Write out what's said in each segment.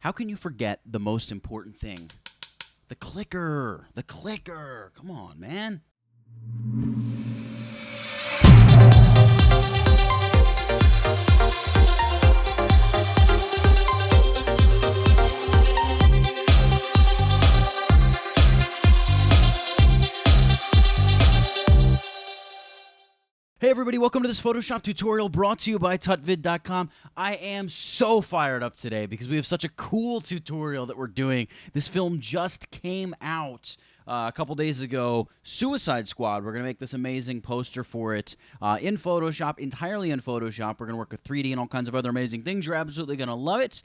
how can you forget the most important thing? The clicker. The clicker. Come on, man. Hey everybody, welcome to this Photoshop tutorial brought to you by tutvid.com. I am so fired up today because we have such a cool tutorial that we're doing. This film just came out a couple days ago, Suicide Squad. We're going to make this amazing poster for it in Photoshop, entirely in Photoshop. We're going to work with 3D and all kinds of other amazing things. You're absolutely going to love it.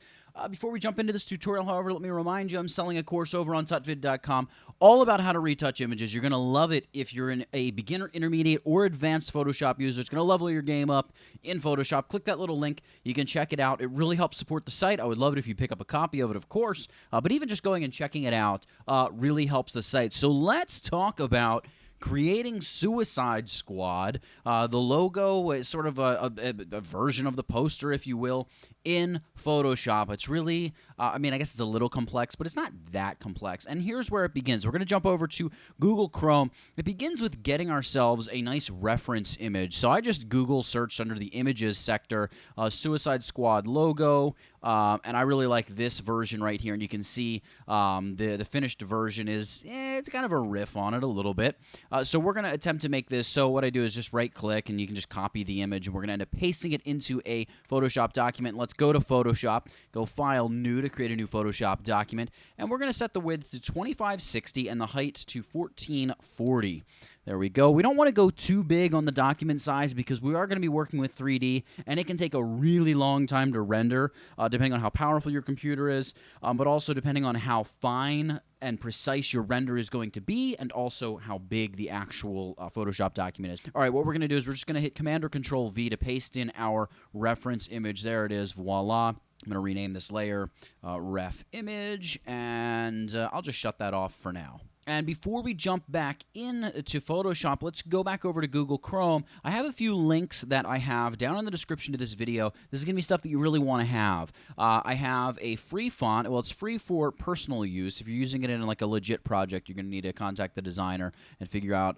Before we jump into this tutorial, however, let me remind you, I'm selling a course over on tutvid.com all about how to retouch images. You're going to love it if you're a beginner, intermediate, or advanced Photoshop user. It's going to level your game up in Photoshop. Click that little link. You can check it out. It really helps support the site. I would love it if you pick up a copy of it, of course. But even just going and checking it out really helps the site. So let's talk about creating Suicide Squad. The logo is sort of a version of the poster, if you will, in Photoshop. It's really, I guess it's a little complex, but it's not that complex. And here's where it begins. We're going to jump over to Google Chrome. It begins with getting ourselves a nice reference image. So I just Google searched under the images sector, Suicide Squad logo, and I really like this version right here. And you can see the finished version is, it's kind of a riff on it a little bit. So we're going to attempt to make this. So what I do is just right-click, and you can just copy the image, and we're going to end up pasting it into a Photoshop document. Let's go to Photoshop, go File, New to create a new Photoshop document, and we're going to set the width to 2560 and the height to 1440. There we go. We don't want to go too big on the document size because we are going to be working with 3D, and it can take a really long time to render, depending on how powerful your computer is, but also depending on how fine and precise your render is going to be, and also how big the actual Photoshop document is. All right, what we're going to do is we're just going to hit Command or Control V to paste in our reference image. There it is. Voila. I'm going to rename this layer Ref Image, and I'll just shut that off for now. And before we jump back into Photoshop, let's go back over to Google Chrome. I have a few links that I have down in the description to this video. This is going to be stuff that you really want to have. I have a free font. Well, it's free for personal use. If you're using it in like a legit project, you're going to need to contact the designer and figure out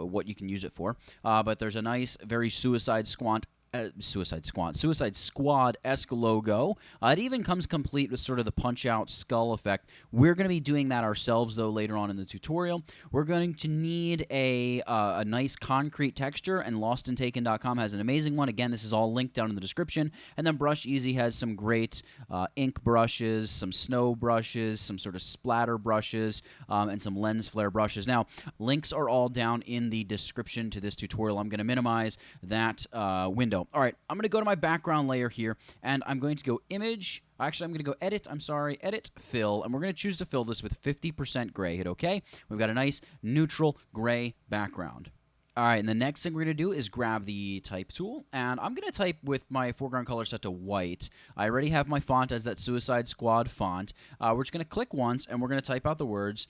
what you can use it for. But there's a nice, very Suicide Squad-esque logo. It even comes complete with sort of the punch-out skull effect. We're going to be doing that ourselves, though, later on in the tutorial. We're going to need a nice concrete texture, and LostandTaken.com has an amazing one. Again, this is all linked down in the description. And then Brush Easy has some great ink brushes, some snow brushes, some sort of splatter brushes, and some lens flare brushes. Now, links are all down in the description to this tutorial. I'm going to minimize that window. All right, I'm going to go to my background layer here, and I'm going to go Image. Actually, I'm going to go Edit, Edit, Fill, and we're going to choose to fill this with 50% gray. Hit OK. We've got a nice neutral gray background. All right, and the next thing we're going to do is grab the Type tool, and I'm going to type with my foreground color set to white. I already have my font as that Suicide Squad font. We're just going to click once, and we're going to type out the words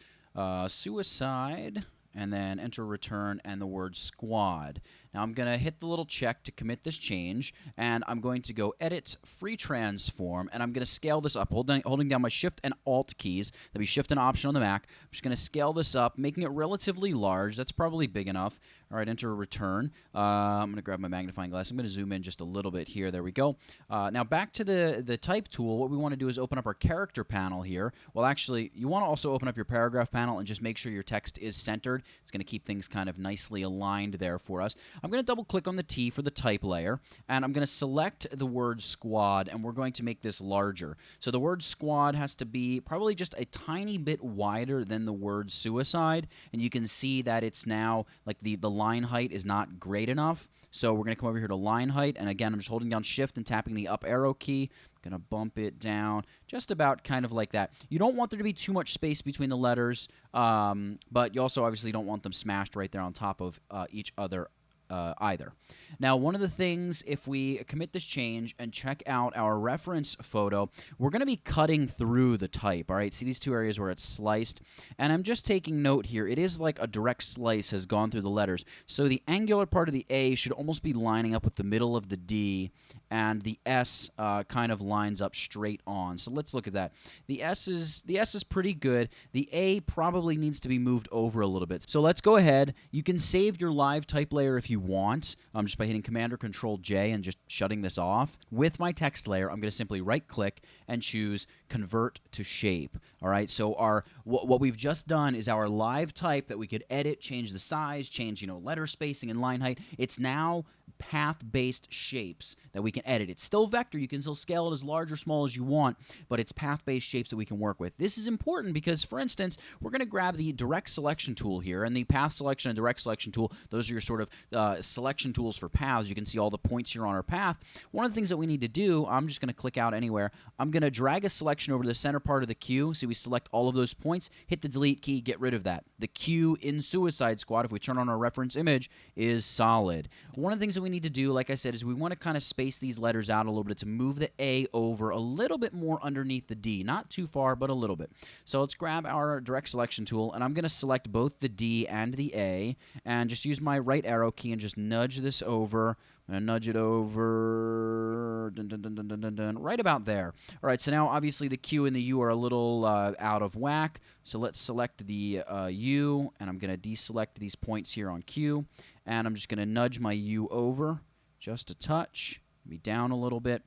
Suicide, and then enter return and the word squad. Now I'm going to hit the little check to commit this change, and I'm going to go Edit, Free Transform, and I'm going to scale this up, holding down my Shift and Alt keys. That'll be Shift and Option on the Mac. I'm just going to scale this up, making it relatively large. That's probably big enough. All right, enter return. I'm going to grab my magnifying glass. I'm going to zoom in just a little bit here. There we go. Now back to the Type tool. What we want to do is open up our character panel here. Well, actually, you want to also open up your paragraph panel and just make sure your text is centered. It's going to keep things kind of nicely aligned there for us. I'm going to double-click on the T for the type layer, and I'm going to select the word squad, and we're going to make this larger. So the word squad has to be probably just a tiny bit wider than the word suicide, and you can see that it's now, like the line height is not great enough. So we're going to come over here to line height, and again, I'm just holding down Shift and tapping the up arrow key. I'm going to bump it down just about kind of like that. You don't want there to be too much space between the letters, but you also obviously don't want them smashed right there on top of each other either. Now, one of the things, if we commit this change and check out our reference photo, we're going to be cutting through the type, all right? See these two areas where it's sliced? And I'm just taking note here. It is like a direct slice has gone through the letters. So the angular part of the A should almost be lining up with the middle of the D, and the S kind of lines up straight on. So let's look at that. The S is pretty good. The A probably needs to be moved over a little bit. So let's go ahead. You can save your live type layer if you want, just by hitting Command or Control J and just shutting this off. With my text layer, I'm going to simply right-click and choose Convert to Shape. All right, so what we've just done is our live type that we could edit, change the size, change letter spacing and line height. It's now path-based shapes that we can edit. It's still vector. You can still scale it as large or small as you want, but it's path-based shapes that we can work with. This is important because, for instance, we're going to grab the direct selection tool here, and the path selection and direct selection tool, those are your sort of selection tools for paths. You can see all the points here on our path. One of the things that we need to do, I'm just going to click out anywhere. I'm going to drag a selection over to the center part of the queue. See, we select all of those points, hit the delete key, get rid of that. The queue in Suicide Squad, if we turn on our reference image, is solid. One of the things that we need to do, like I said, is we want to kind of space these letters out a little bit to move the A over a little bit more underneath the D. Not too far, but a little bit. So let's grab our direct selection tool, and I'm going to select both the D and the A, and just use my right arrow key and just nudge this over. I'm going to nudge it over right about there. All right, so now obviously the Q and the U are a little out of whack, so let's select the U, and I'm going to deselect these points here on Q, and I'm just going to nudge my U over just a touch, maybe down a little bit.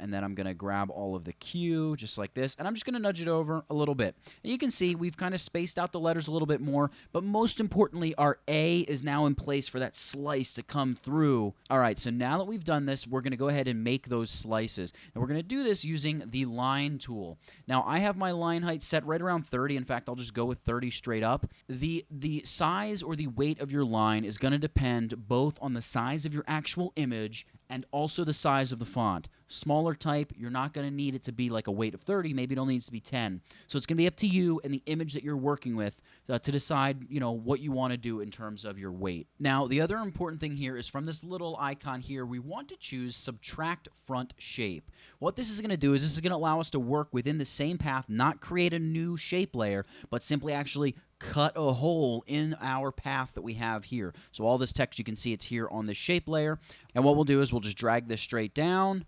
And then I'm going to grab all of the Q just like this, and I'm just going to nudge it over a little bit. And you can see we've kind of spaced out the letters a little bit more, but most importantly, our A is now in place for that slice to come through. All right, so now that we've done this, we're going to go ahead and make those slices. And we're going to do this using the line tool. Now, I have my line height set right around 30. In fact, I'll just go with 30 straight up. The size or the weight of your line is going to depend both on the size of your actual image and also the size of the font. Smaller type, you're not going to need it to be like a weight of 30. Maybe it only needs to be 10. So it's going to be up to you and the image that you're working with to decide, what you want to do in terms of your weight. Now, the other important thing here is from this little icon here, we want to choose Subtract Front Shape. What this is going to do is this is going to allow us to work within the same path, not create a new shape layer, but simply actually cut a hole in our path that we have here. So all this text, you can see it's here on the shape layer. And what we'll do is we'll just drag this straight down.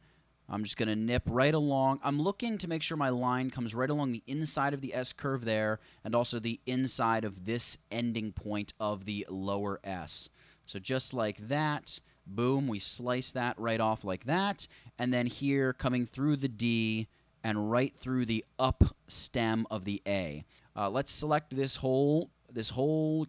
I'm just going to nip right along. I'm looking to make sure my line comes right along the inside of the S curve there and also the inside of this ending point of the lower S. So just like that, boom, we slice that right off like that. And then here, coming through the D and right through the up stem of the A. Let's select this whole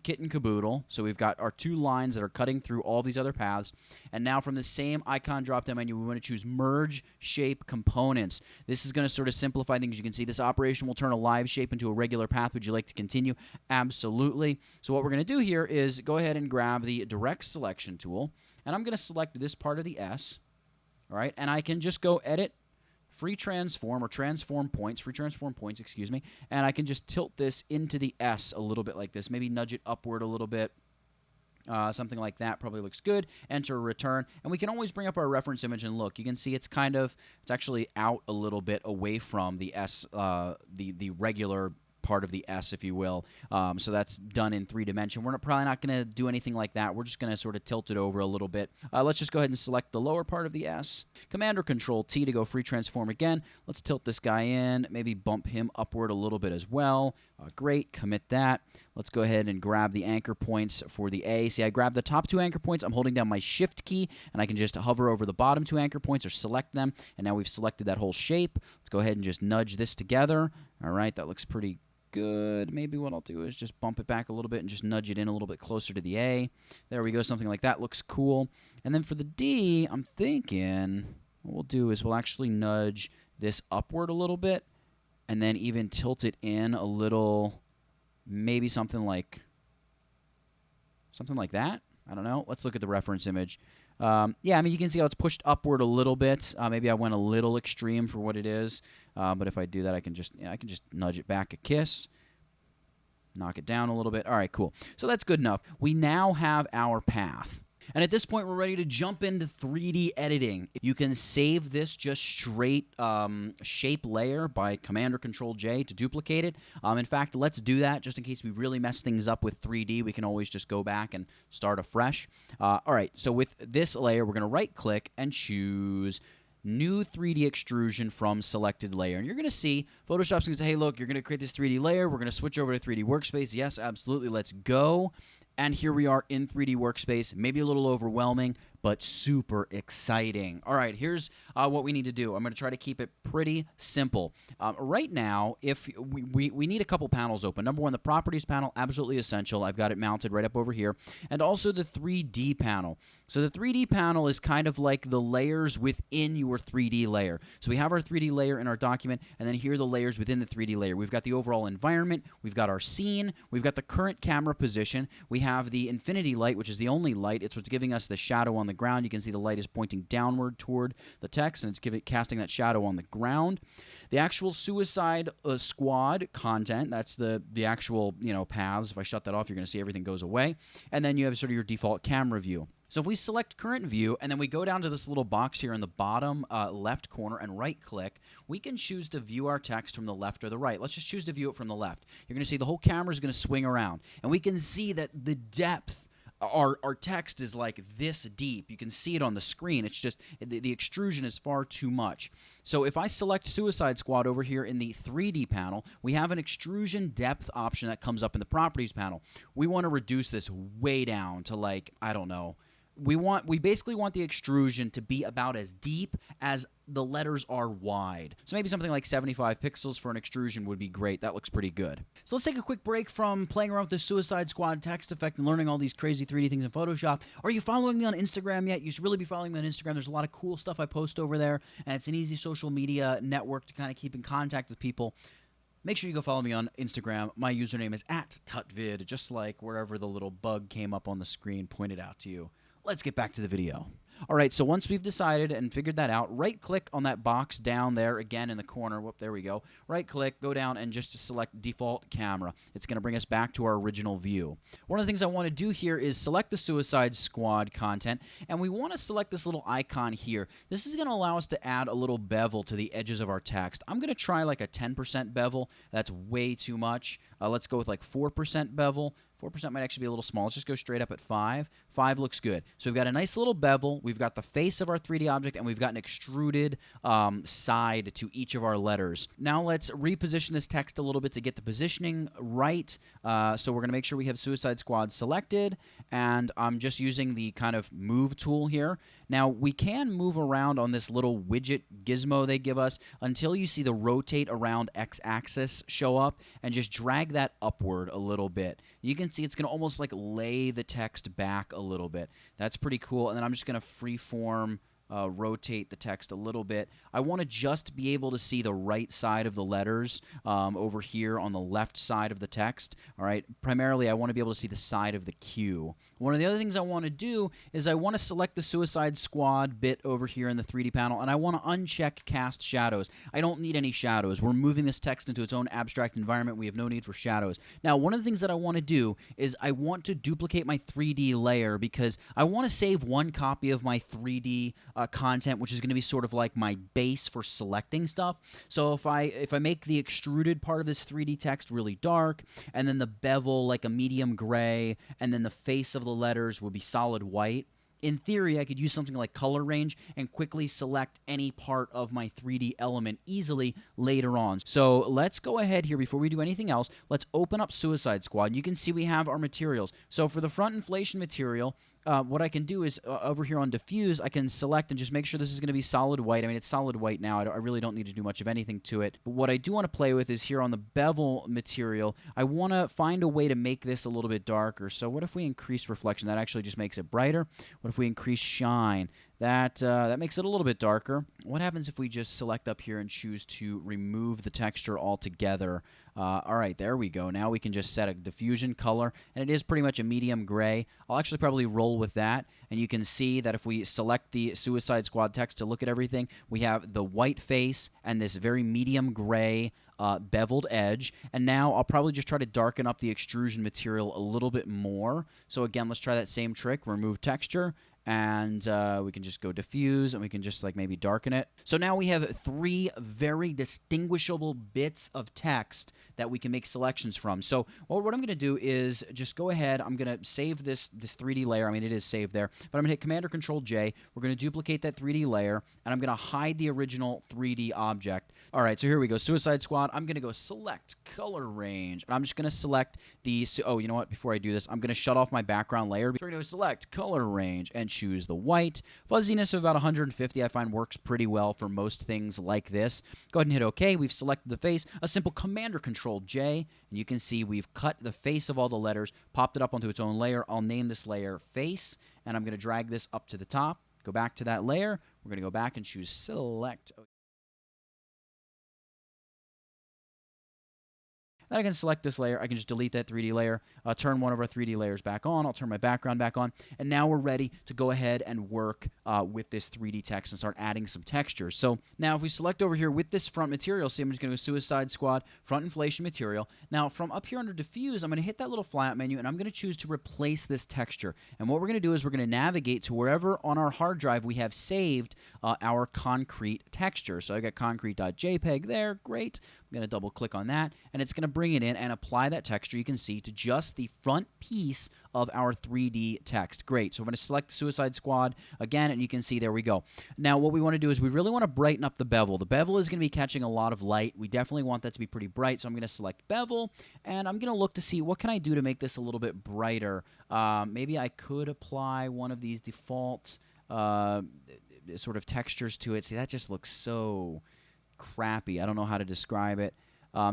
kit and caboodle. So we've got our two lines that are cutting through all these other paths. And now from the same icon drop-down menu, we want to choose Merge Shape Components. This is going to sort of simplify things. You can see this operation will turn a live shape into a regular path. Would you like to continue? Absolutely. So what we're going to do here is go ahead and grab the Direct Selection tool. And I'm going to select this part of the S. All right, and I can just go Edit, Free Transform Points, excuse me, and I can just tilt this into the S a little bit like this, maybe nudge it upward a little bit, something like that probably looks good. Enter, return, and we can always bring up our reference image and look. You can see it's actually out a little bit away from the S, the regular part of the S, if you will. So that's done in 3-dimension. We're probably not going to do anything like that. We're just going to sort of tilt it over a little bit. Let's just go ahead and select the lower part of the S. Command or Control T to go free transform again. Let's tilt this guy in, maybe bump him upward a little bit as well. Great, commit that. Let's go ahead and grab the anchor points for the A. See, I grabbed the top two anchor points. I'm holding down my Shift key, and I can just hover over the bottom two anchor points or select them, and now we've selected that whole shape. Let's go ahead and just nudge this together. All right, that looks pretty good. Maybe what I'll do is just bump it back a little bit and just nudge it in a little bit closer to the A. There we go, something like that looks cool. And then for the D, I'm thinking what we'll do is we'll actually nudge this upward a little bit and then even tilt it in a little, maybe something like that. I don't know. Let's look at the reference image. Yeah, I mean, you can see how it's pushed upward a little bit. Maybe I went a little extreme for what it is. But if I do that, I can just nudge it back a kiss, knock it down a little bit. All right, cool. So that's good enough. We now have our path. And at this point, we're ready to jump into 3D editing. You can save this just straight shape layer by Command or Control J to duplicate it. In fact, let's do that just in case we really mess things up with 3D. We can always just go back and start afresh. All right, so with this layer, we're going to right-click and choose New 3D Extrusion from Selected Layer. And you're going to see Photoshop's going to say, hey, look, you're going to create this 3D layer. We're going to switch over to 3D Workspace. Yes, absolutely. Let's go. And here we are in 3D Workspace. Maybe a little overwhelming, but super exciting. All right, here's what we need to do. I'm going to try to keep it pretty simple. Right now, if we need a couple panels open. Number one, the Properties panel, absolutely essential. I've got it mounted right up over here. And also the 3D panel. So the 3D panel is kind of like the layers within your 3D layer. So we have our 3D layer in our document, and then here are the layers within the 3D layer. We've got the overall environment, we've got our scene, we've got the current camera position, we have the infinity light, which is the only light. It's what's giving us the shadow on the ground. You can see the light is pointing downward toward the text, and it's casting that shadow on the ground. The actual Suicide Squad content, that's the actual, paths. If I shut that off, you're going to see everything goes away. And then you have sort of your default camera view. So if we select current view and then we go down to this little box here in the bottom left corner and right-click, we can choose to view our text from the left or the right. Let's just choose to view it from the left. You're going to see the whole camera is going to swing around. And we can see that the depth, our text is like this deep. You can see it on the screen. It's just the extrusion is far too much. So if I select Suicide Squad over here in the 3D panel, we have an extrusion depth option that comes up in the Properties panel. We want to reduce this way down to, like, I don't know. We basically want the extrusion to be about as deep as the letters are wide. So maybe something like 75 pixels for an extrusion would be great. That looks pretty good. So let's take a quick break from playing around with the Suicide Squad text effect and learning all these crazy 3D things in Photoshop. Are you following me on Instagram yet? You should really be following me on Instagram. There's a lot of cool stuff I post over there, and it's an easy social media network to kind of keep in contact with people. Make sure you go follow me on Instagram. My username is @tutvid, just like wherever the little bug came up on the screen pointed out to you. Let's get back to the video. All right, so once we've decided and figured that out, right-click on that box down there again in the corner. Whoop, there we go. Right-click, go down, and just select Default Camera. It's going to bring us back to our original view. One of the things I want to do here is select the Suicide Squad content, and we want to select this little icon here. This is going to allow us to add a little bevel to the edges of our text. I'm going to try like a 10% bevel. That's way too much. Let's go with like 4% bevel. 4% might actually be a little small. Let's just go straight up at 5. 5 looks good. So we've got a nice little bevel. We've got the face of our 3D object, and we've got an extruded side to each of our letters. Now let's reposition this text a little bit to get the positioning right. So we're going to make sure we have Suicide Squad selected, and I'm just using the kind of move tool here. Now, we can move around on this little widget gizmo they give us until you see the rotate around x-axis show up, and just drag that upward a little bit. You can see it's going to almost like lay the text back a little bit. That's pretty cool. And then I'm just going to freeform rotate the text a little bit. I want to just be able to see the right side of the letters over here on the left side of the text. All right. Primarily, I want to be able to see the side of the Q. One of the other things I want to do is I want to select the Suicide Squad bit over here in the 3D panel, and I want to uncheck Cast Shadows. I don't need any shadows. We're moving this text into its own abstract environment. We have no need for shadows. Now, one of the things that I want to do is I want to duplicate my 3D layer because I want to save one copy of my 3D content, which is going to be sort of like my base for selecting stuff. So if I make the extruded part of this 3D text really dark, and then the bevel like a medium gray, and then the face of the letters will be solid white, in theory, I could use something like color range and quickly select any part of my 3D element easily later on. So let's go ahead here before we do anything else. Let's open up Suicide Squad. And you can see we have our materials. So for the front inflation material, what I can do is over here on diffuse, I can select and just make sure this is going to be solid white. I mean, it's solid white now. I really don't need to do much of anything to it. But what I do want to play with is here on the bevel material, I want to find a way to make this a little bit darker. So what if we increase reflection? That actually just makes it brighter. What if we increase shine? That makes it a little bit darker. What happens if we just select up here and choose to remove the texture altogether? All right, there we go. Now we can just set a diffusion color, and it is pretty much a medium gray. I'll actually probably roll with that, and you can see that if we select the Suicide Squad text to look at everything, we have the white face and this very medium gray beveled edge. And now I'll probably just try to darken up the extrusion material a little bit more. So again, let's try that same trick, remove texture, and we can just go diffuse, and we can just like maybe darken it. So now we have 3 very distinguishable bits of text that we can make selections from. So what I'm going to do is just go ahead. I'm going to save this 3D layer. I mean, it is saved there, but I'm going to hit Command or Control J. We're going to duplicate that 3D layer, and I'm going to hide the original 3D object. All right, so here we go. Suicide Squad. I'm going to go select color range, and I'm just going to select the. Oh, you know what? Before I do this, I'm going to shut off my background layer. So we're going to select color range and choose the white. Fuzziness of about 150 I find works pretty well for most things like this. Go ahead and hit OK. We've selected the face. A simple Command or Control J, and you can see we've cut the face of all the letters, popped it up onto its own layer. I'll name this layer face, and I'm going to drag this up to the top. Go back to that layer. We're going to go back and choose Select. Then I can select this layer. I can just delete that 3D layer, turn one of our 3D layers back on. I'll turn my background back on. And now we're ready to go ahead and work with this 3D text and start adding some textures. So now if we select over here with this front material, see, I'm just going to go Suicide Squad, front inflation material. Now from up here under diffuse, I'm going to hit that little flat menu, and I'm going to choose to replace this texture. And what we're going to do is we're going to navigate to wherever on our hard drive we have saved our concrete texture. So I got concrete.jpg there. Great. I'm going to double click on that, and it's going to bring it in and apply that texture, you can see, to just the front piece of our 3D text. Great. So I'm going to select Suicide Squad again, and you can see there we go. Now what we want to do is we really want to brighten up the bevel. The bevel is going to be catching a lot of light. We definitely want that to be pretty bright, so I'm going to select bevel, and I'm going to look to see what can I do to make this a little bit brighter. Maybe I could apply one of these default sort of textures to it. See, that just looks so crappy. I don't know how to describe it.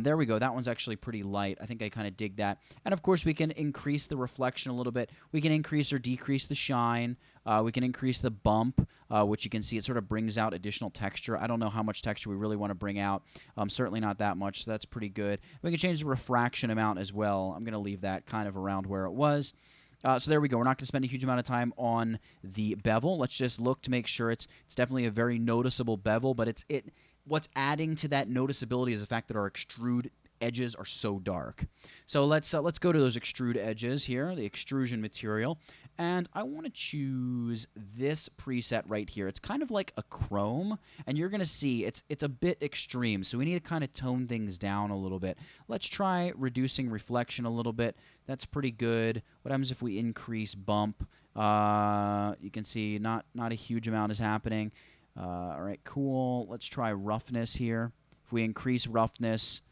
There we go. That one's actually pretty light. I think I kind of dig that. And of course, we can increase the reflection a little bit. We can increase or decrease the shine. We can increase the bump, which you can see it sort of brings out additional texture. I don't know how much texture we really want to bring out. Certainly not that much, so that's pretty good. We can change the refraction amount as well. I'm going to leave that kind of around where it was. So there we go. We're not going to spend a huge amount of time on the bevel. Let's just look to make sure it's definitely a very noticeable bevel, but what's adding to that noticeability is the fact that our extrude edges are so dark. So let's go to those extrude edges here, the extrusion material, and I want to choose this preset right here. It's kind of like a chrome, and you're going to see it's a bit extreme, so we need to kind of tone things down a little bit. Let's try reducing reflection a little bit. That's pretty good. What happens if we increase bump? You can see not a huge amount is happening. All right, cool. Let's try roughness here. If we increase roughness,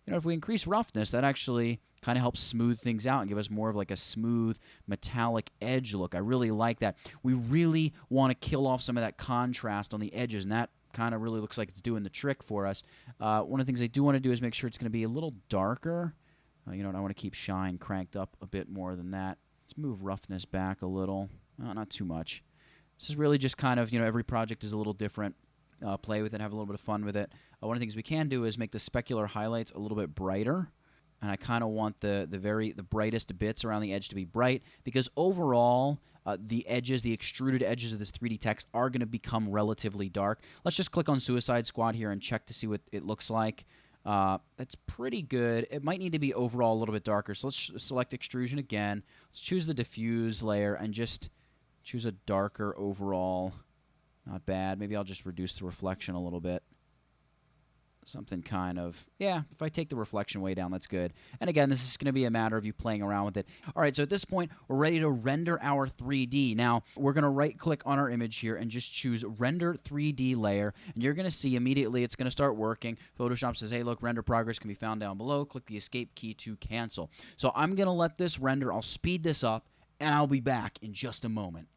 that actually kind of helps smooth things out and give us more of like a smooth metallic edge look. I really like that. We really want to kill off some of that contrast on the edges, and that kind of really looks like it's doing the trick for us. One of the things I do want to do is make sure it's going to be a little darker. You know what? I want to keep shine cranked up a bit more than that. Let's move roughness back a little. Not too much. This is really just kind of, every project is a little different. Play with it, have a little bit of fun with it. One of the things we can do is make the specular highlights a little bit brighter. And I kind of want the brightest bits around the edge to be bright, because overall, the edges, the extruded edges of this 3D text are going to become relatively dark. Let's just click on Suicide Squad here and check to see what it looks like. That's pretty good. It might need to be overall a little bit darker. So let's select extrusion again. Let's choose the diffuse layer and just choose a darker overall. Not bad. Maybe I'll just reduce the reflection a little bit. Something kind of, yeah, if I take the reflection way down, that's good. And again, this is going to be a matter of you playing around with it. All right, so at this point, we're ready to render our 3D. Now, we're going to right-click on our image here and just choose Render 3D Layer, and you're going to see immediately it's going to start working. Photoshop says, hey, look, render progress can be found down below. Click the Escape key to cancel. So I'm going to let this render. I'll speed this up, and I'll be back in just a moment.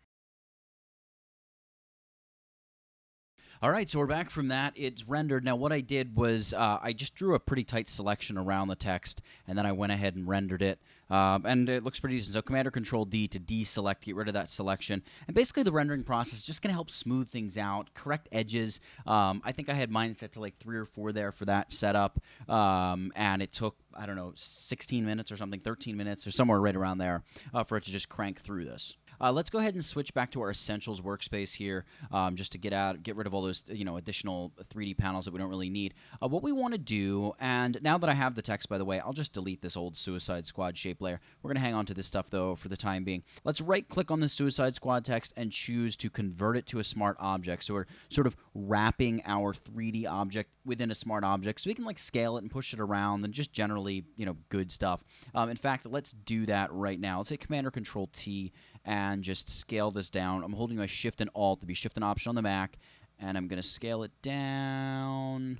All right, so we're back from that. It's rendered. Now, what I did was I just drew a pretty tight selection around the text, and then I went ahead and rendered it. And it looks pretty decent. So Command or Control D to deselect, get rid of that selection. And basically the rendering process is just going to help smooth things out, correct edges. I think I had mine set to like 3 or 4 there for that setup. And it took, I don't know, 16 minutes or something, 13 minutes or somewhere right around there for it to just crank through this. Let's go ahead and switch back to our Essentials workspace here, just to get rid of all those additional 3D panels that we don't really need. What we want to do, and now that I have the text, by the way, I'll just delete this old Suicide Squad shape layer. We're going to hang on to this stuff, though, for the time being. Let's right-click on the Suicide Squad text and choose to convert it to a smart object. So we're sort of wrapping our 3D object within a smart object, so we can like scale it and push it around and just generally, good stuff. In fact, let's do that right now. Let's hit Command or Control T and just scale this down. I'm holding my Shift and Alt to be Shift and Option on the Mac, and I'm going to scale it down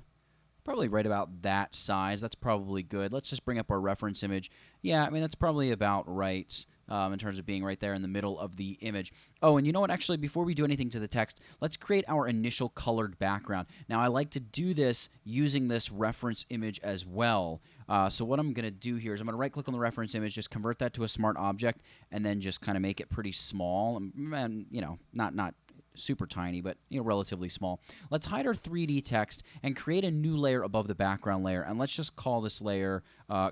probably right about that size. That's probably good. Let's just bring up our reference image. Yeah, I mean, that's probably about right. In terms of being right there in the middle of the image. Oh, and you know what? Actually, before we do anything to the text, let's create our initial colored background. Now, I like to do this using this reference image as well. So what I'm going to do here is I'm going to right-click on the reference image, just convert that to a smart object, and then just kind of make it pretty small. And not super tiny, but relatively small. Let's hide our 3D text and create a new layer above the background layer, and let's just call this layer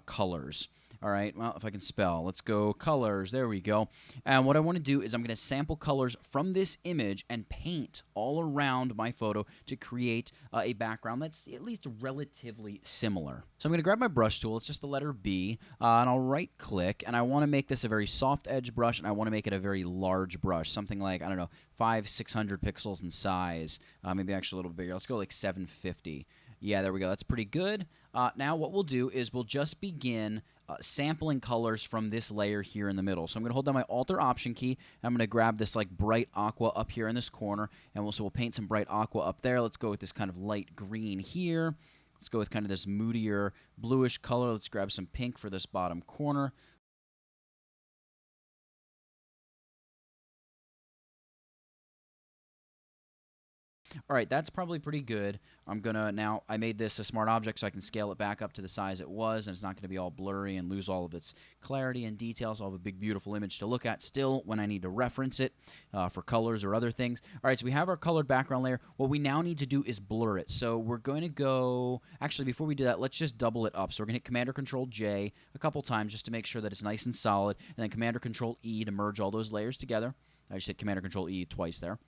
Colors. All right, well, if I can spell, let's go Colors. There we go. And what I want to do is I'm going to sample colors from this image and paint all around my photo to create a background that's at least relatively similar. So I'm going to grab my brush tool. It's just the letter B, and I'll right-click, and I want to make this a very soft edge brush, and I want to make it a very large brush, something like, I don't know, 500-600 pixels in size, maybe actually a little bit bigger. Let's go like 750. Yeah, there we go. That's pretty good. Now what we'll do is we'll just begin sampling colors from this layer here in the middle. So I'm going to hold down my Alt or Option key. I'm going to grab this like bright aqua up here in this corner, and we'll paint some bright aqua up there. Let's go with this kind of light green here. Let's go with kind of this moodier bluish color. Let's grab some pink for this bottom corner. All right, that's probably pretty good. I made this a smart object so I can scale it back up to the size it was, and it's not going to be all blurry and lose all of its clarity and details. I'll have a big, beautiful image to look at still when I need to reference it for colors or other things. All right, so we have our colored background layer. What we now need to do is blur it. So we're going to go, actually, before we do that, let's just double it up. So we're going to hit Command or Control J a couple times just to make sure that it's nice and solid, and then Command or Control E to merge all those layers together. I just hit Command or Control E twice there.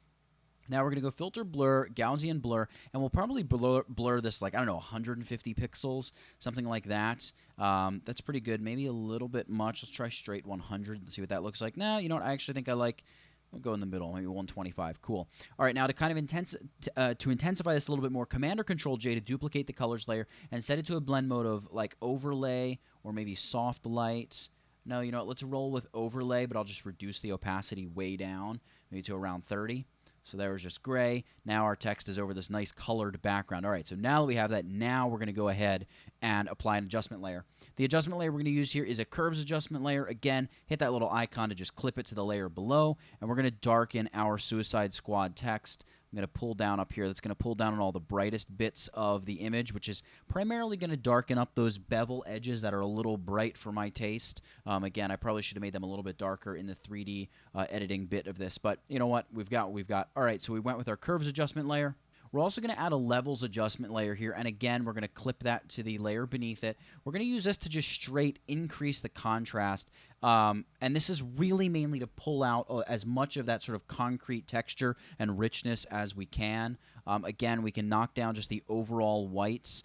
Now we're going to go Filter, Blur, Gaussian Blur, and we'll probably blur this like, I don't know, 150 pixels, something like that. That's pretty good. Maybe a little bit much. Let's try straight 100 and see what that looks like. Now, you know what? I actually think we'll go in the middle, maybe 125. Cool. All right, now to kind of intensify this a little bit more, Command or Control J to duplicate the colors layer and set it to a blend mode of like overlay or maybe soft light. No, you know what? Let's roll with overlay, but I'll just reduce the opacity way down, maybe to around 30. So there was just gray. Now our text is over this nice colored background. All right, so now that we have that, now we're going to go ahead and apply an adjustment layer. The adjustment layer we're going to use here is a curves adjustment layer. Again, hit that little icon to just clip it to the layer below, and we're going to darken our Suicide Squad text. I'm going to pull down up here. That's going to pull down on all the brightest bits of the image, which is primarily going to darken up those bevel edges that are a little bright for my taste. Again, I probably should have made them a little bit darker in the 3D editing bit of this, but you know what? We've got. All right, so we went with our curves adjustment layer. We're also going to add a levels adjustment layer here, and again, we're going to clip that to the layer beneath it. We're going to use this to just straight increase the contrast, and this is really mainly to pull out as much of that sort of concrete texture and richness as we can. Again, we can knock down just the overall whites,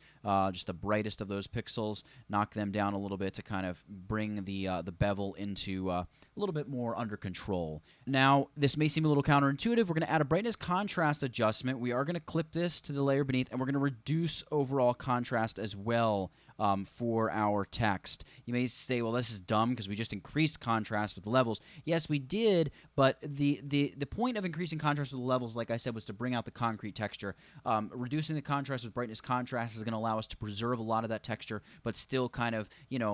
just the brightest of those pixels, knock them down a little bit to kind of bring the bevel into a little bit more under control. Now, this may seem a little counterintuitive. We're going to add a brightness contrast adjustment. We are going to clip this to the layer beneath, and we're going to reduce overall contrast as well for our text. You may say, well, this is dumb because we just increased contrast with the levels. Yes, we did, but the point of increasing contrast with the levels, like I said, was to bring out the concrete texture. Reducing the contrast with brightness contrast is going to allow us to preserve a lot of that texture, but still kind of,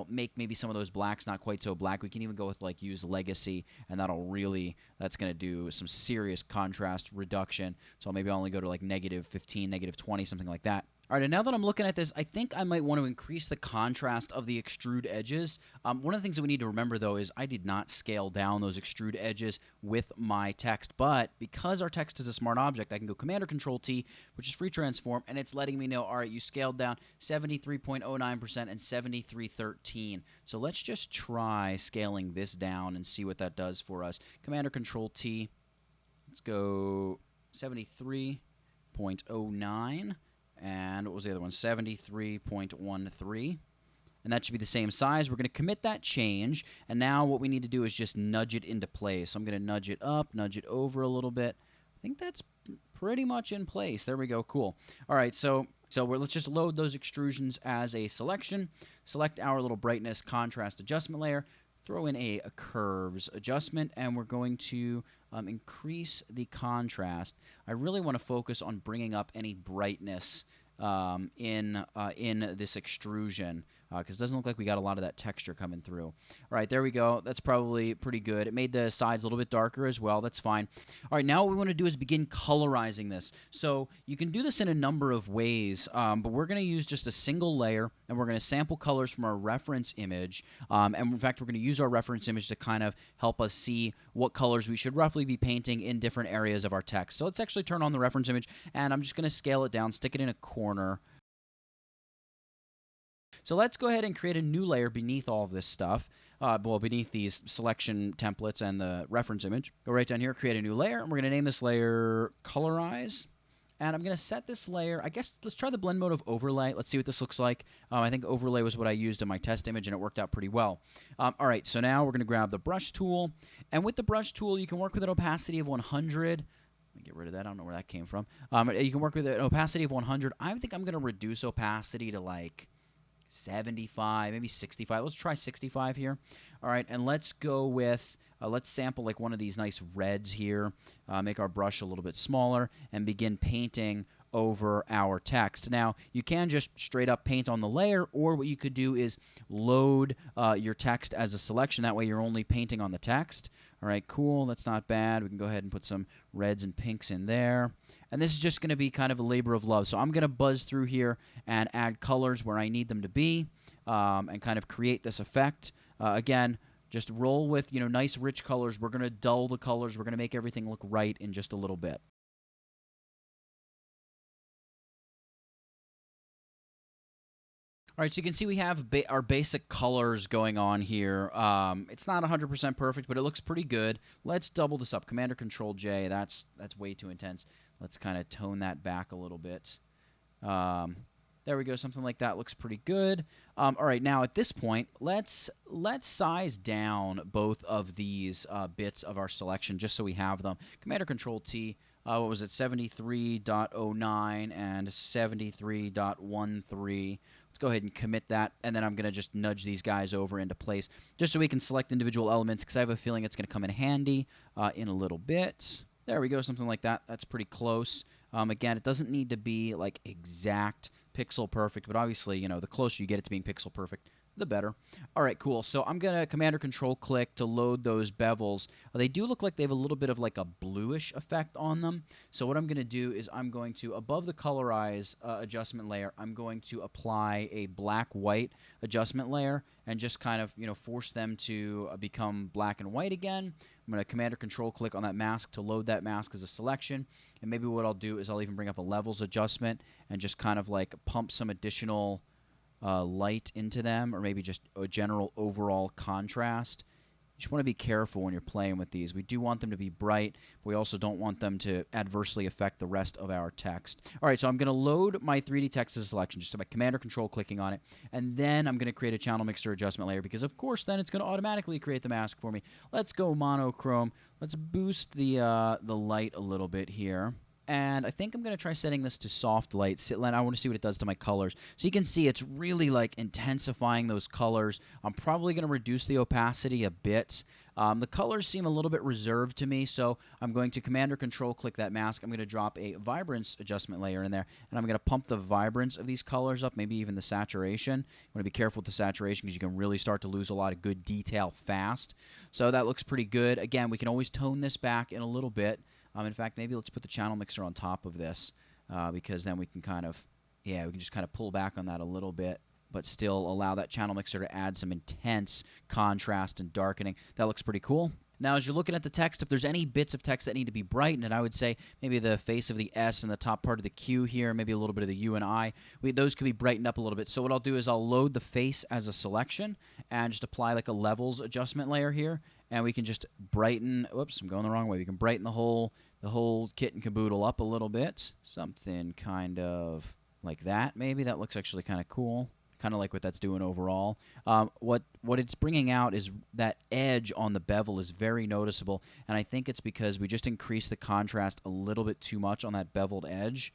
make maybe some of those blacks not quite so black. We can even go with, like, use Legacy, and that's going to do some serious contrast reduction. So maybe I'll only go to, like, -15, -20, something like that. All right, and now that I'm looking at this, I think I might want to increase the contrast of the extrude edges. One of the things that we need to remember, though, is I did not scale down those extrude edges with my text, but because our text is a smart object, I can go Command or Control-T, which is free transform, and it's letting me know, all right, you scaled down 73.09% and 73.13. So let's just try scaling this down and see what that does for us. Command or Control-T, let's go 73.09. And what was the other one? 73.13. And that should be the same size. We're going to commit that change. And now what we need to do is just nudge it into place. So I'm going to nudge it up, nudge it over a little bit. I think that's pretty much in place. There we go. Cool. All right, so let's just load those extrusions as a selection. Select our little brightness contrast adjustment layer. Throw in a curves adjustment, and we're going to increase the contrast. I really want to focus on bringing up any brightness in this extrusion because it doesn't look like we got a lot of that texture coming through. All right, there we go. That's probably pretty good. It made the sides a little bit darker as well. That's fine. All right, now what we want to do is begin colorizing this. So you can do this in a number of ways, but we're going to use just a single layer, and we're going to sample colors from our reference image. And in fact, we're going to use our reference image to kind of help us see what colors we should roughly be painting in different areas of our text. So let's actually turn on the reference image, and I'm just going to scale it down, stick it in a corner. So let's go ahead and create a new layer beneath all of this stuff, well, beneath these selection templates and the reference image. Go right down here, create a new layer, and we're going to name this layer Colorize. And I'm going to set this layer, I guess, let's try the blend mode of overlay. Let's see what this looks like. I think overlay was what I used in my test image, and it worked out pretty well. All right, so now we're going to grab the brush tool. And with the brush tool, you can work with an opacity of 100. Let me get rid of that. I don't know where that came from. You can work with an opacity of 100. I think I'm going to reduce opacity to like 75, maybe 65. Let's try 65 here. All right, and let's go with, let's sample like one of these nice reds here, make our brush a little bit smaller, and begin painting over our text. Now, you can just straight up paint on the layer, or what you could do is load your text as a selection. That way you're only painting on the text. All right, cool. That's not bad. We can go ahead and put some reds and pinks in there. And this is just going to be kind of a labor of love. So I'm going to buzz through here and add colors where I need them to be and kind of create this effect. Again, just roll with, nice rich colors. We're going to dull the colors. We're going to make everything look right in just a little bit. All right, so you can see we have our basic colors going on here. It's not 100% perfect, but it looks pretty good. Let's double this up. Command or Control-J. That's way too intense. Let's kind of tone that back a little bit. There we go. Something like that looks pretty good. All right, now at this point, let's size down both of these bits of our selection just so we have them. Command or Control-T. What was it? 73.09 and 73.13. Let's go ahead and commit that, and then I'm going to just nudge these guys over into place just so we can select individual elements because I have a feeling it's going to come in handy in a little bit. There we go, something like that. That's pretty close. Again, it doesn't need to be like exact pixel perfect, but obviously, the closer you get it to being pixel perfect, the better. All right, cool. So I'm going to Command or Control click to load those bevels. They do look like they have a little bit of like a bluish effect on them. So what I'm going to do is I'm going to, above the Colorize adjustment layer, I'm going to apply a black-white adjustment layer and just kind of, force them to become black and white again. I'm going to Command or Control click on that mask to load that mask as a selection. And maybe what I'll do is I'll even bring up a levels adjustment and just kind of like pump some additional light into them, or maybe just a general overall contrast. You just want to be careful when you're playing with these. We do want them to be bright, but we also don't want them to adversely affect the rest of our text. All right, so I'm going to load my 3D text as a selection just by Command or Control clicking on it, and then I'm going to create a channel mixer adjustment layer because, of course, then it's going to automatically create the mask for me. Let's go monochrome. Let's boost the light a little bit here. And I think I'm going to try setting this to soft light. I want to see what it does to my colors. So you can see it's really like intensifying those colors. I'm probably going to reduce the opacity a bit. The colors seem a little bit reserved to me, so I'm going to Command or Control click that mask. I'm going to drop a Vibrance adjustment layer in there, and I'm going to pump the vibrance of these colors up, maybe even the saturation. You want to be careful with the saturation because you can really start to lose a lot of good detail fast. So that looks pretty good. Again, we can always tone this back in a little bit. In fact, maybe let's put the channel mixer on top of this because then we can kind of Yeah, we can just kind of pull back on that a little bit, but still allow that channel mixer to add some intense contrast and darkening. That looks pretty cool. Now, as you're looking at the text, if there's any bits of text that need to be brightened, and I would say maybe the face of the S and the top part of the Q here, maybe a little bit of the U and I, those could be brightened up a little bit. So what I'll do is I'll load the face as a selection and just apply like a levels adjustment layer here, and we can just brighten, whoops, I'm going the wrong way. We can brighten the whole kit and caboodle up a little bit. Something kind of like that, maybe. That looks actually kind of cool. Kind of like what that's doing overall. What it's bringing out is that edge on the bevel is very noticeable, and I think it's because we just increased the contrast a little bit too much on that beveled edge.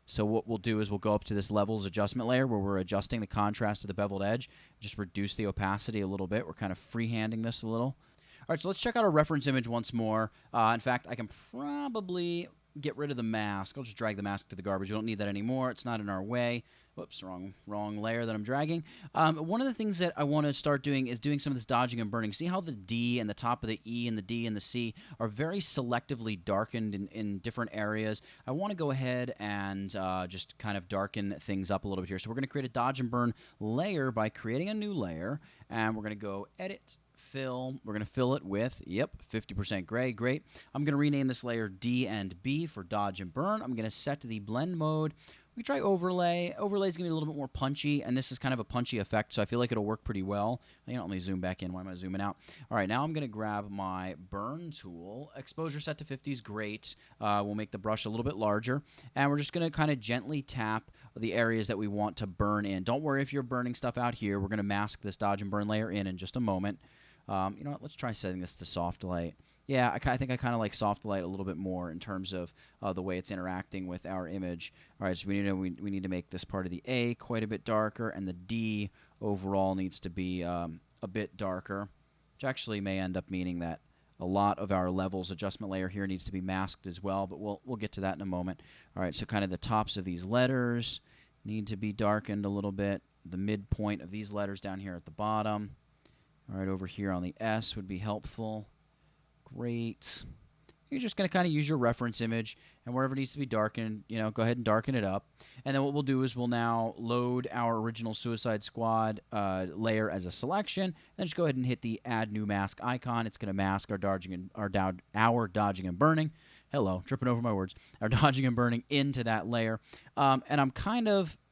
So what we'll do is we'll go up to this levels adjustment layer where we're adjusting the contrast of the beveled edge, just reduce the opacity a little bit. We're kind of freehanding this a little. All right, so let's check out our reference image once more. In fact, I can probably get rid of the mask. I'll just drag the mask to the garbage. We don't need that anymore. It's not in our way. Whoops, wrong layer that I'm dragging. One of the things that I want to start doing is doing some of this dodging and burning. See how the D and the top of the E and the D and the C are very selectively darkened in different areas? I want to go ahead and just kind of darken things up a little bit here. So we're going to create a dodge and burn layer by creating a new layer, and we're going to go Edit, Fill. We're going to fill it with, 50% gray. Great. I'm going to rename this layer D and B for dodge and burn. I'm going to set the blend mode. We try overlay. Overlay is going to be a little bit more punchy, and this is kind of a punchy effect, so I feel like it'll work pretty well. Let me zoom back in. Why am I zooming out? All right, now I'm going to grab my burn tool. Exposure set to 50 is great. We'll make the brush a little bit larger, and we're just going to kind of gently tap the areas that we want to burn in. Don't worry if you're burning stuff out here. We're going to mask this dodge and burn layer in just a moment. You know what? Let's try setting this to soft light. Yeah, I think I kind of like soft light a little bit more in terms of the way it's interacting with our image. All right, so we need to make this part of the A quite a bit darker, and the D overall needs to be a bit darker, which actually may end up meaning that a lot of our levels adjustment layer here needs to be masked as well, but we'll get to that in a moment. All right, so kind of the tops of these letters need to be darkened a little bit. The midpoint of these letters down here at the bottom. All right, over here on the S would be helpful. Great. You're just going to kind of use your reference image, and wherever it needs to be darkened, go ahead and darken it up. And then what we'll do is we'll now load our original Suicide Squad layer as a selection, and then just go ahead and hit the Add New Mask icon. It's going to mask our dodging and burning. Hello, tripping over my words. Our dodging and burning into that layer. And I'm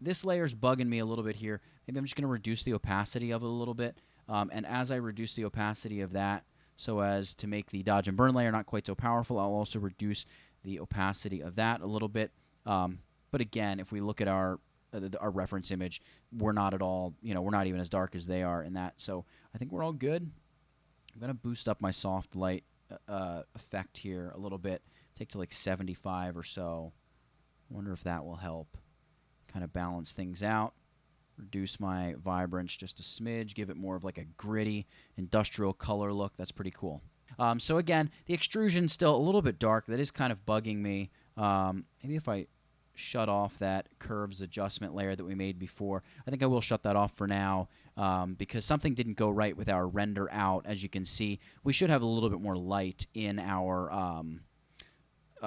this layer's bugging me a little bit here. Maybe I'm just going to reduce the opacity of it a little bit. And as I reduce the opacity of that, so as to make the dodge and burn layer not quite so powerful, I'll also reduce the opacity of that a little bit. But again, if we look at our reference image, we're not at all, we're not even as dark as they are in that. So I think we're all good. I'm going to boost up my soft light effect here a little bit. Take to like 75 or so. I wonder if that will help kind of balance things out. Reduce my vibrance just a smidge, give it more of like a gritty industrial color look. That's pretty cool. So again, the extrusion's still a little bit dark. That is kind of bugging me. Maybe if I shut off that curves adjustment layer that we made before, I think I will shut that off for now because something didn't go right with our render out. As you can see, we should have a little bit more light in our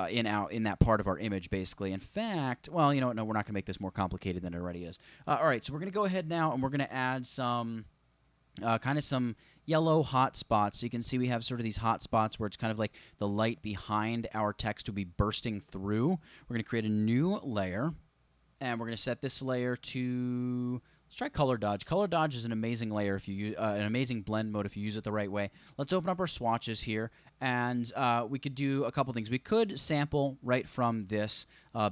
in that part of our image, basically. In fact, well, no, we're not going to make this more complicated than it already is. All right, so we're going to go ahead now, and we're going to add some kind of some yellow hot spots. So you can see we have sort of these hot spots where it's kind of like the light behind our text will be bursting through. We're going to create a new layer, and we're going to set this layer to... Let's try Color Dodge. Color Dodge is an amazing layer if you use an amazing blend mode if you use it the right way. Let's open up our swatches here, and we could do a couple things. We could sample right from this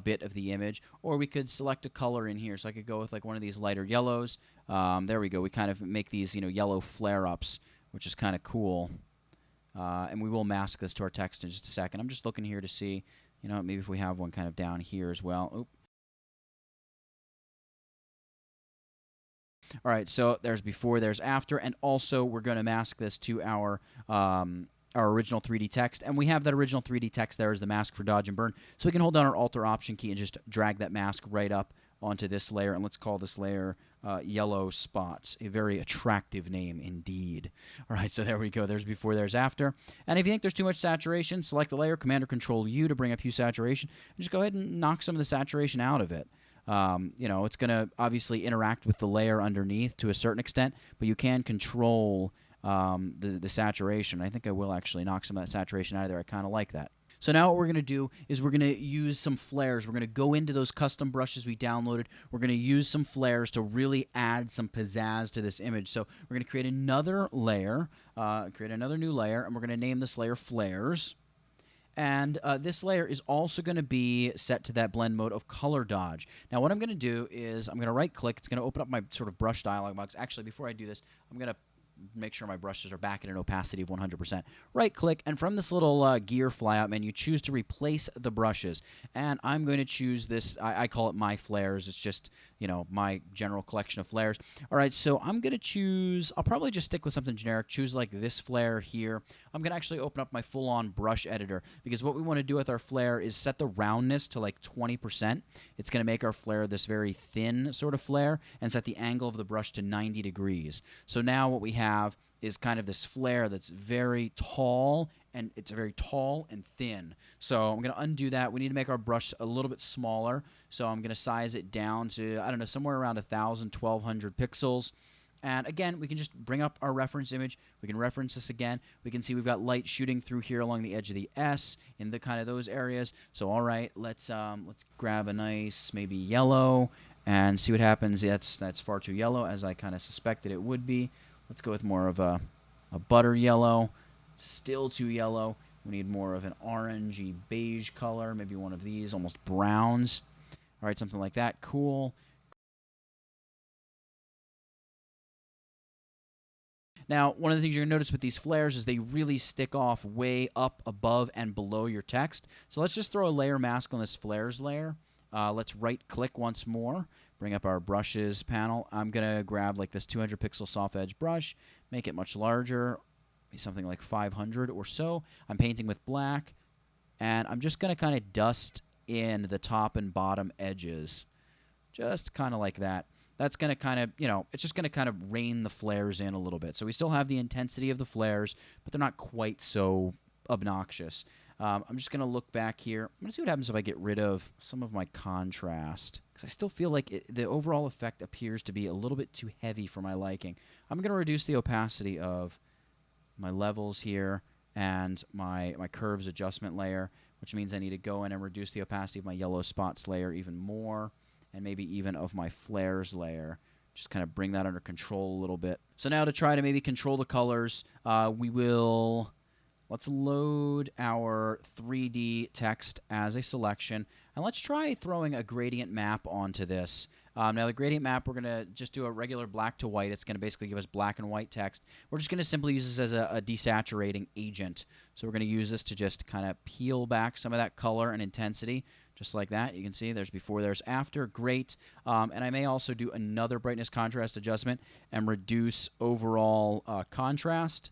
bit of the image, or we could select a color in here. So I could go with like one of these lighter yellows. There we go. We kind of make these yellow flare-ups, which is kind of cool. And we will mask this to our text in just a second. I'm just looking here to see, maybe if we have one kind of down here as well. Oop. All right, so there's before, there's after, and also we're going to mask this to our original 3D text, and we have that original 3D text there as the mask for dodge and burn, so we can hold down our Alt or Option key and just drag that mask right up onto this layer, and let's call this layer Yellow Spots, a very attractive name indeed. All right, so there we go. There's before, there's after, and if you think there's too much saturation, select the layer, Command or Control U to bring up hue saturation, and just go ahead and knock some of the saturation out of it. You know, it's going to obviously interact with the layer underneath to a certain extent, but you can control the saturation. I think I will actually knock some of that saturation out of there. I kind of like that. So now what we're going to do is we're going to use some flares. We're going to go into those custom brushes we downloaded. We're going to use some flares to really add some pizzazz to this image. So we're going to create another layer, create another new layer, and we're going to name this layer Flares. And this layer is also going to be set to that blend mode of color dodge. Now what I'm going to do is I'm going to right click. It's going to open up my sort of brush dialog box. Actually, before I do this, I'm going to make sure my brushes are back at an opacity of 100%. Right click, and from this little gear flyout menu, choose to replace the brushes. And I'm going to choose this, I call it my flares. It's just, you know, my general collection of flares. All right, so I'm going to choose, I'll probably just stick with something generic, choose like this flare here. I'm going to actually open up my full-on brush editor, because what we want to do with our flare is set the roundness to like 20%. It's going to make our flare this very thin sort of flare, and set the angle of the brush to 90 degrees. So now what we have is kind of this flare that's very tall, and it's very tall and thin. So I'm going to undo that. We need to make our brush a little bit smaller, so I'm going to size it down to, I don't know, somewhere around 1,000, 1,200 pixels. And again, we can just bring up our reference image. We can reference this again. We can see we've got light shooting through here along the edge of the S in the kind of those areas. So all right, let's grab a nice maybe yellow and see what happens. That's far too yellow, as I kind of suspected it would be. Let's go with more of a butter yellow. Still too yellow. We need more of an orangey beige color, maybe one of these, almost browns. All right, something like that. Cool. Now, one of the things you're going to notice with these flares is they really stick off way up above and below your text. So let's just throw a layer mask on this flares layer. Let's right-click once more, bring up our brushes panel. I'm going to grab like this 200 pixel soft edge brush, make it much larger, something like 500 or so. I'm painting with black, and I'm just going to kind of dust in the top and bottom edges, just kind of like that. That's going to kind of, you know, it's just going to kind of rein the flares in a little bit. So we still have the intensity of the flares, but they're not quite so obnoxious. I'm just going to look back here. I'm going to see what happens if I get rid of some of my contrast, because I still feel like the overall effect appears to be a little bit too heavy for my liking. I'm going to reduce the opacity of my levels here and my curves adjustment layer, which means I need to go in and reduce the opacity of my yellow spots layer even more, and maybe even of my flares layer. Just kind of bring that under control a little bit. So now to try to maybe control the colors, let's load our 3D text as a selection, and let's try throwing a gradient map onto this. Now the gradient map, we're going to just do a regular black to white. It's going to basically give us black and white text. We're just going to simply use this as a desaturating agent. So we're going to use this to just kind of peel back some of that color and intensity, just like that. You can see there's before, there's after. Great. And I may also do another brightness contrast adjustment and reduce overall contrast.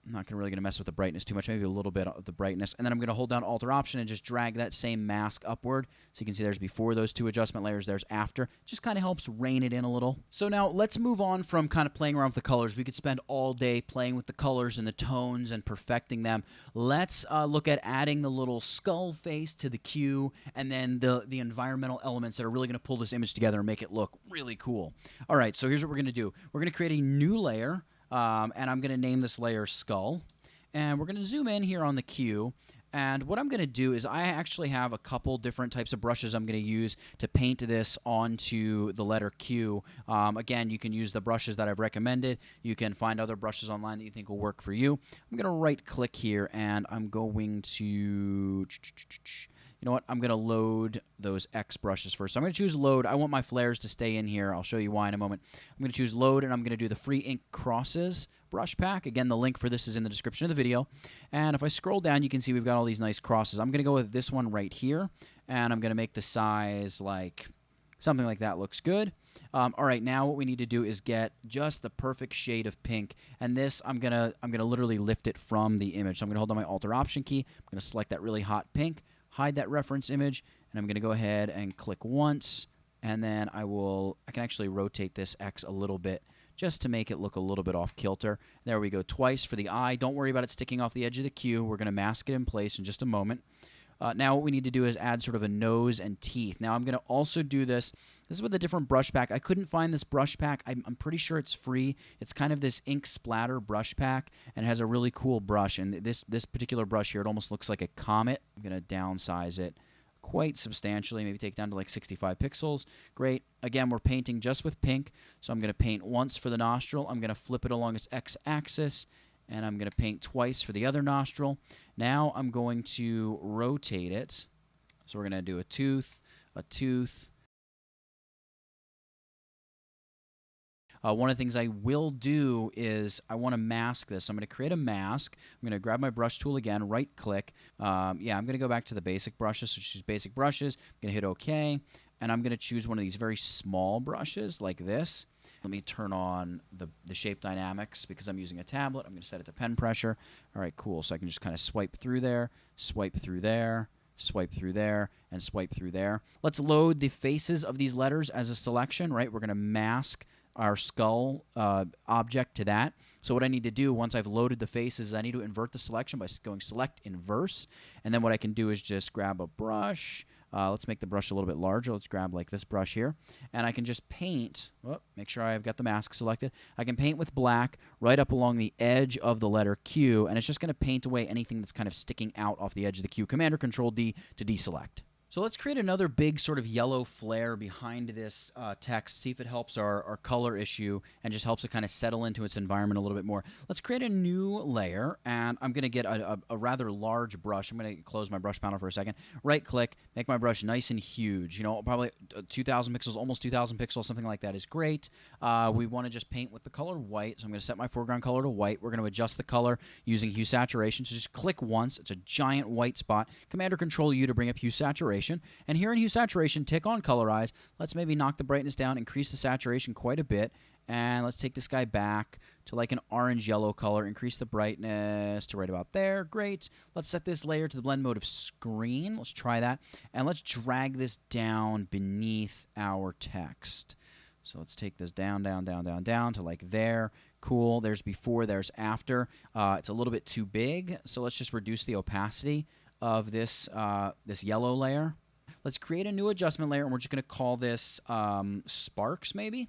I'm not really going to mess with the brightness too much, maybe a little bit of the brightness. And then I'm going to hold down Alt-Option and just drag that same mask upward. So you can see there's before those two adjustment layers, there's after. Just kind of helps rein it in a little. So now let's move on from kind of playing around with the colors. We could spend all day playing with the colors and the tones and perfecting them. Let's look at adding the little skull face to the Q, and then the environmental elements that are really going to pull this image together and make it look really cool. All right, so here's what we're going to do. We're going to create a new layer. And I'm going to name this layer Skull. And we're going to zoom in here on the Q. And what I'm going to do is I actually have a couple different types of brushes I'm going to use to paint this onto the letter Q. Again, you can use the brushes that I've recommended. You can find other brushes online that you think will work for you. I'm going to right-click here, and I'm going to... You know what? I'm going to load those X brushes first. So I'm going to choose Load. I want my flares to stay in here. I'll show you why in a moment. I'm going to choose Load, and I'm going to do the Free Ink Crosses brush pack. Again, the link for this is in the description of the video. And if I scroll down, you can see we've got all these nice crosses. I'm going to go with this one right here, and I'm going to make the size like something like that. Looks good. All right, now what we need to do is get just the perfect shade of pink, and this I'm gonna literally lift it from the image. So I'm going to hold down my Alt-Option key. I'm going to select that really hot pink, hide that reference image, and I'm going to go ahead and click once, and then I can actually rotate this X a little bit just to make it look a little bit off kilter. There we go, twice for the eye. Don't worry about it sticking off the edge of the Q. We're going to mask it in place in just a moment. Now what we need to do is add sort of a nose and teeth. Now I'm going to also do this. This is with a different brush pack. I couldn't find this brush pack. I'm pretty sure it's free. It's kind of this ink splatter brush pack, and it has a really cool brush. And this particular brush here, it almost looks like a comet. I'm going to downsize it quite substantially, maybe take it down to like 65 pixels. Great. Again, we're painting just with pink, so I'm going to paint once for the nostril. I'm going to flip it along its x-axis, and I'm going to paint twice for the other nostril. Now I'm going to rotate it. So we're going to do a tooth, a tooth. One of the things I will do is I want to mask this. So I'm going to create a mask. I'm going to grab my brush tool again, right-click. Yeah, I'm going to go back to the basic brushes. So choose basic brushes. I'm going to hit OK. And I'm going to choose one of these very small brushes like this. Let me turn on the shape dynamics because I'm using a tablet. I'm going to set it to pen pressure. All right, cool. So I can just kind of swipe through there, swipe through there, swipe through there, and swipe through there. Let's load the faces of these letters as a selection, right? We're going to mask our skull object to that. So what I need to do once I've loaded the faces is I need to invert the selection by going select inverse. And then what I can do is just grab a brush. Let's make the brush a little bit larger. Let's grab like this brush here. And I can just paint. Make sure I've got the mask selected. I can paint with black right up along the edge of the letter Q. And it's just going to paint away anything that's kind of sticking out off the edge of the Q. Command-or-Control-D to deselect. So let's create another big sort of yellow flare behind this text, see if it helps our color issue and just helps it kind of settle into its environment a little bit more. Let's create a new layer, and I'm going to get a rather large brush. I'm going to close my brush panel for a second. Right-click, make my brush nice and huge. You know, probably 2,000 pixels, almost 2,000 pixels, something like that is great. We want to just paint with the color white, so I'm going to set my foreground color to white. We're going to adjust the color using hue saturation. So just click once. It's a giant white spot. Command-or-Control-U to bring up hue saturation. And here in hue saturation, tick on colorize. Let's maybe knock the brightness down, increase the saturation quite a bit. And let's take this guy back to like an orange-yellow color, increase the brightness to right about there. Great. Let's set this layer to the blend mode of screen. Let's try that. And let's drag this down beneath our text. So let's take this down, down, down, down, down to like there. Cool. There's before, there's after. It's a little bit too big, so let's just reduce the opacity of this this yellow layer. Let's create a new adjustment layer, and we're just going to call this Sparks maybe.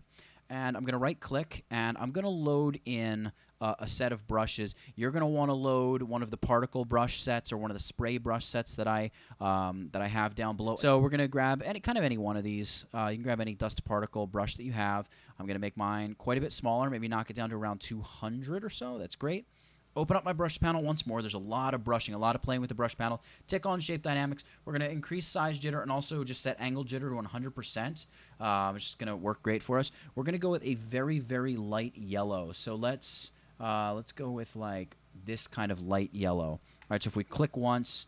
And I'm going to right-click, and I'm going to load in a set of brushes. You're going to want to load one of the particle brush sets or one of the spray brush sets that I have down below. So we're going to grab any one of these. You can grab any dust particle brush that you have. I'm going to make mine quite a bit smaller, maybe knock it down to around 200 or so. That's great. Open up my brush panel once more. There's a lot of brushing, a lot of playing with the brush panel. Tick on shape dynamics. We're going to increase size jitter and also just set angle jitter to 100%. It's just going to work great for us. We're going to go with a very, very light yellow. So let's go with like this kind of light yellow. All right, so if we click once,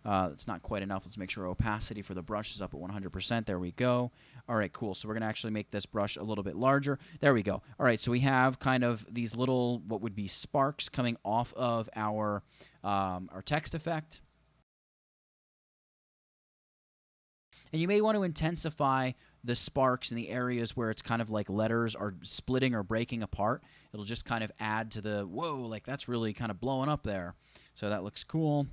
it's not quite enough. Let's make sure opacity for the brush is up at 100%. There we go. All right, cool. So we're going to actually make this brush a little bit larger. There we go. All right, so we have kind of these little, what would be sparks coming off of our text effect. And you may want to intensify the sparks in the areas where it's kind of like letters are splitting or breaking apart. It'll just kind of add to the, whoa, like that's really kind of blowing up there. So that looks cool.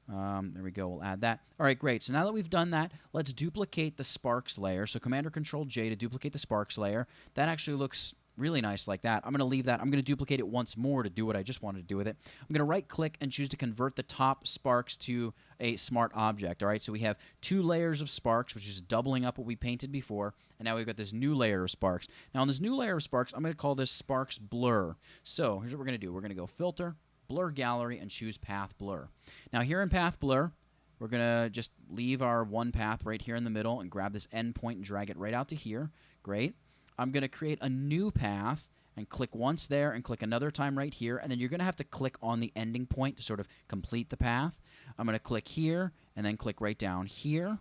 There we go. We'll add that. All right, great. So now that we've done that, let's duplicate the sparks layer. So Command-or-Control-J to duplicate the sparks layer. That actually looks really nice like that. I'm going to leave that. I'm going to duplicate it once more to do what I just wanted to do with it. I'm going to right-click and choose to convert the top sparks to a smart object. All right, so we have 2 layers of sparks, which is doubling up what we painted before, and now we've got this new layer of sparks. Now on this new layer of sparks, I'm going to call this Sparks Blur. So here's what we're going to do. We're going to go Filter, Blur Gallery, and choose Path Blur. Now here in Path Blur, we're going to just leave our one path right here in the middle and grab this end point and drag it right out to here. Great. I'm going to create a new path and click once there and click another time right here, and then you're going to have to click on the ending point to sort of complete the path. I'm going to click here and then click right down here.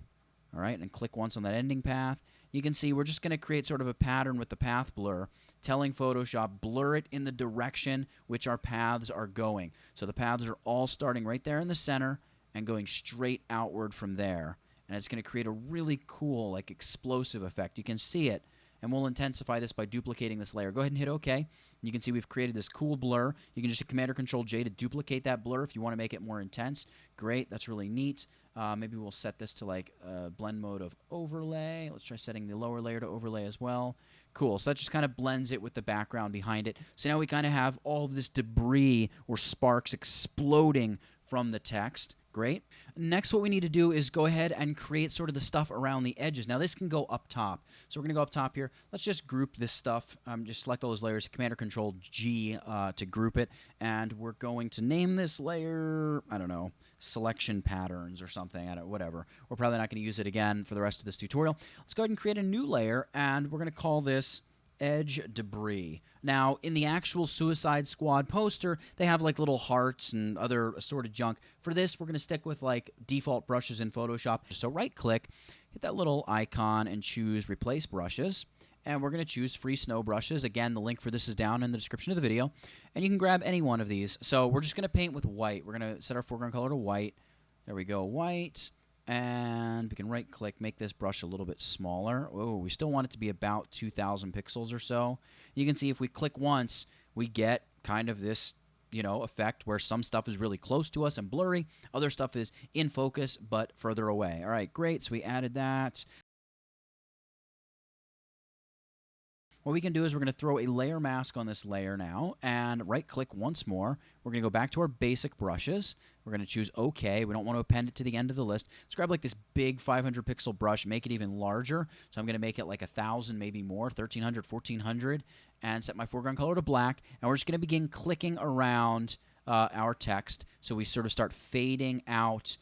All right, and click once on that ending path. You can see we're just going to create sort of a pattern with the path blur, telling Photoshop blur it in the direction which our paths are going. So the paths are all starting right there in the center and going straight outward from there. And it's going to create a really cool, like, explosive effect. You can see it. And we'll intensify this by duplicating this layer. Go ahead and hit OK. You can see we've created this cool blur. You can just hit Command-or-Control-J to duplicate that blur if you want to make it more intense. Great, that's really neat. Maybe we'll set this to like blend mode of overlay. Let's try setting the lower layer to overlay as well. Cool. So that just kind of blends it with the background behind it. So now we kind of have all of this debris or sparks exploding from the text. Great. Next, what we need to do is go ahead and create sort of the stuff around the edges. Now, this can go up top. So we're going to go up top here. Let's just group this stuff. Just select all those layers, Command-or-Control-G to group it. And we're going to name this layer, I don't know, selection patterns or something. Whatever. We're probably not going to use it again for the rest of this tutorial. Let's go ahead and create a new layer, and we're going to call this edge debris. Now, in the actual Suicide Squad poster, they have like little hearts and other assorted junk. For this, we're going to stick with like default brushes in Photoshop. So right-click, hit that little icon, and choose Replace Brushes. And we're going to choose Free Snow Brushes. Again, the link for this is down in the description of the video. And you can grab any one of these. So we're just going to paint with white. We're going to set our foreground color to white. There we go, white. And we can right-click, make this brush a little bit smaller. Oh, we still want it to be about 2,000 pixels or so. You can see if we click once, we get kind of this, effect where some stuff is really close to us and blurry. Other stuff is in focus but further away. All right, great. So we added that. What we can do is we're going to throw a layer mask on this layer now, and right-click once more. We're going to go back to our basic brushes. We're going to choose OK. We don't want to append it to the end of the list. Let's grab like this big 500-pixel brush, make it even larger. So I'm going to make it like 1,000, maybe more, 1,300, 1,400, and set my foreground color to black. And we're just going to begin clicking around our text so we sort of start fading out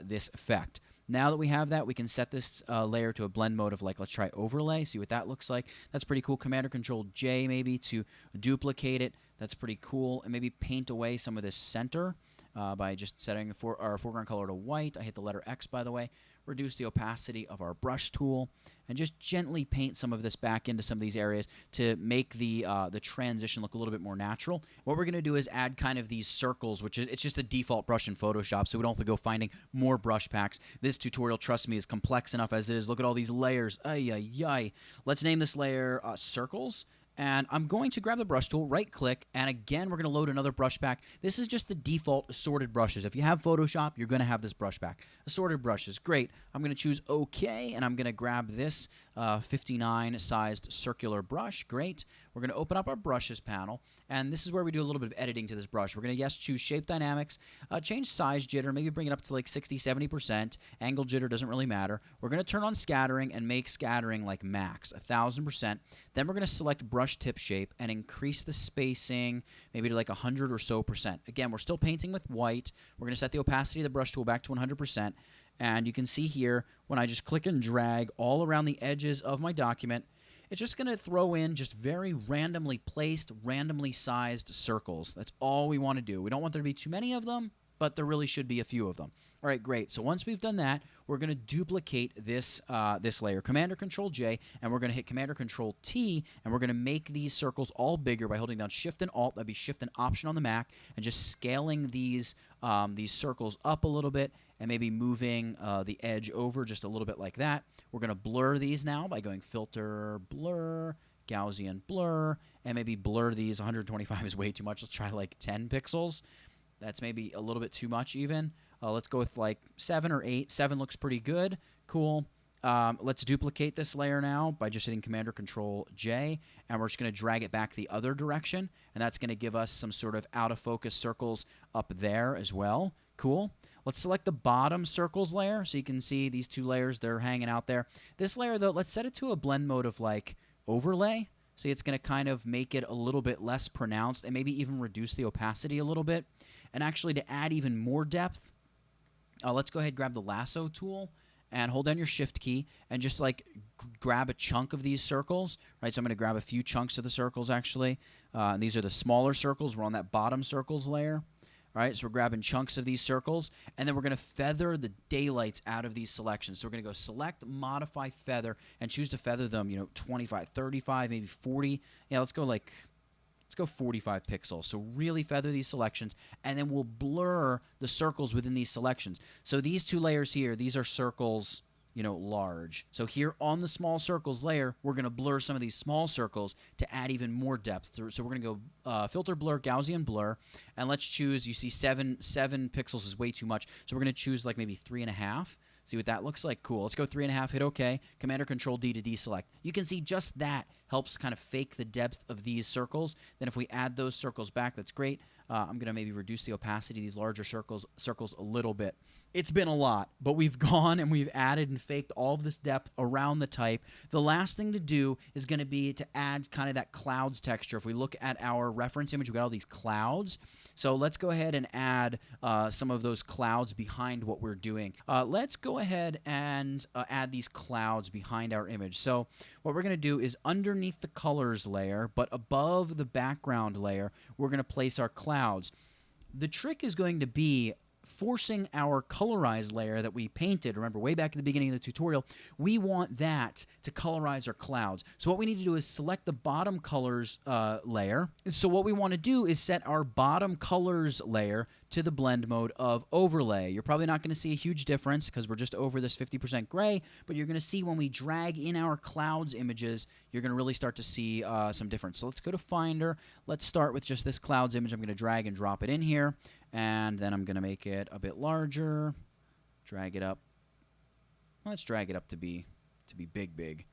this effect. Now that we have that, we can set this layer to a blend mode of like, let's try overlay, see what that looks like. That's pretty cool. Command-or-Control-J maybe to duplicate it. That's pretty cool. And maybe paint away some of this center by just setting our foreground color to white. I hit the letter X, by the way. Reduce the opacity of our brush tool, and just gently paint some of this back into some of these areas to make the transition look a little bit more natural. What we're going to do is add kind of these circles, which is it's just a default brush in Photoshop, so we don't have to go finding more brush packs. This tutorial, trust me, is complex enough as it is. Look at all these layers. Ay, ay, ay. Let's name this layer Circles. And I'm going to grab the brush tool, right-click, and again, we're going to load another brush pack. This is just the default assorted brushes. If you have Photoshop, you're going to have this brush pack. Assorted brushes, great. I'm going to choose OK, and I'm going to grab this 59-sized circular brush. Great. We're going to open up our brushes panel, and this is where we do a little bit of editing to this brush. We're going to, choose Shape Dynamics, change Size Jitter, maybe bring it up to like 60, 70%. Angle Jitter doesn't really matter. We're going to turn on Scattering and make Scattering like max, 1,000%. Then we're going to select Brush Tip Shape and increase the spacing maybe to like 100 or so percent. Again, we're still painting with white. We're going to set the opacity of the brush tool back to 100%. And you can see here, when I just click and drag all around the edges of my document, it's just going to throw in just very randomly placed, randomly sized circles. That's all we want to do. We don't want there to be too many of them, but there really should be a few of them. All right, great. So once we've done that, we're going to duplicate this this layer, Command-or-Control-J, and we're going to hit Command-or-Control-T, and we're going to make these circles all bigger by holding down Shift and Alt. That'd be Shift and Option on the Mac, and just scaling these circles up a little bit, and maybe moving the edge over just a little bit like that. We're going to blur these now by going Filter, Blur, Gaussian Blur, and maybe blur these. 125 is way too much. Let's try like 10 pixels. That's maybe a little bit too much even. Let's go with like 7 or 8. 7 looks pretty good. Cool. Let's duplicate this layer now by just hitting Command-or-Control-J, and we're just going to drag it back the other direction, and that's going to give us some sort of out-of-focus circles up there as well. Cool. Let's select the bottom circles layer so you can see these two layers, they're hanging out there. This layer, though, let's set it to a blend mode of like overlay. See, it's going to kind of make it a little bit less pronounced and maybe even reduce the opacity a little bit. And actually, to add even more depth, let's go ahead and grab the lasso tool and hold down your Shift key and just like grab a chunk of these circles. Right, so I'm going to grab a few chunks of the circles actually. And these are the smaller circles. We're on that bottom circles layer. All right, so we're grabbing chunks of these circles, and then we're going to feather the daylights out of these selections. So we're going to go Select, Modify, Feather, and choose to feather them, 25, 35, maybe 40. Yeah, let's go 45 pixels. So really feather these selections, and then we'll blur the circles within these selections. So these two layers here, these are circles large. So here on the small circles layer, we're going to blur some of these small circles to add even more depth. So we're going to go filter blur, Gaussian blur, and let's choose, you see 7 pixels is way too much. So we're going to choose like maybe 3.5. See what that looks like? Cool. Let's go 3.5, hit OK. Command or Control D to deselect. You can see just that helps kind of fake the depth of these circles. Then if we add those circles back, that's great. I'm going to maybe reduce the opacity of these larger circles a little bit. It's been a lot, but we've gone and we've added and faked all of this depth around the type. The last thing to do is going to be to add kind of that clouds texture. If we look at our reference image, we've got all these clouds. So let's go ahead and add some of those clouds behind what we're doing. Let's go ahead and add these clouds behind our image. So what we're going to do is underneath the colors layer, but above the background layer, we're going to place our clouds. The trick is going to be forcing our colorized layer that we painted, remember way back at the beginning of the tutorial, we want that to colorize our clouds. So what we need to do is select the bottom colors layer. So what we want to do is set our bottom colors layer to the blend mode of overlay. You're probably not going to see a huge difference because we're just over this 50% gray, but you're going to see when we drag in our clouds images, you're going to really start to see some difference. So let's go to Finder. Let's start with just this clouds image. I'm going to drag and drop it in here. And then I'm going to make it a bit larger, drag it up. Let's drag it up to be big.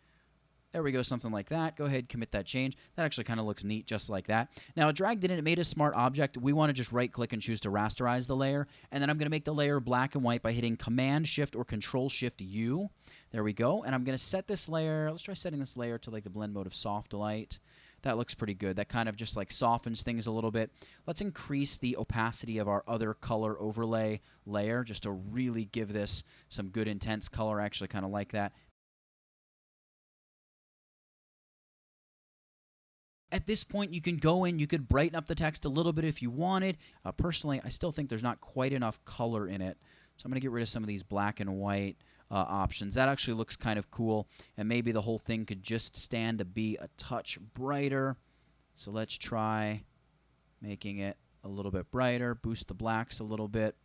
There we go, something like that. Go ahead, commit that change. That actually kind of looks neat just like that. Now, it dragged it in, it made a smart object. We want to just right-click and choose to rasterize the layer. And then I'm going to make the layer black and white by hitting Command-Shift or Control-Shift-U. There we go. And I'm going to set this layer, let's try setting this layer to like the blend mode of soft light. That looks pretty good. That kind of just like softens things a little bit. Let's increase the opacity of our other color overlay layer just to really give this some good intense color. I actually kind of like that. At this point, you can go in, you could brighten up the text a little bit if you wanted. Personally, I still think there's not quite enough color in it. So I'm going to get rid of some of these black and white options. That actually looks kind of cool, and maybe the whole thing could just stand to be a touch brighter. So let's try making it a little bit brighter, boost the blacks a little bit.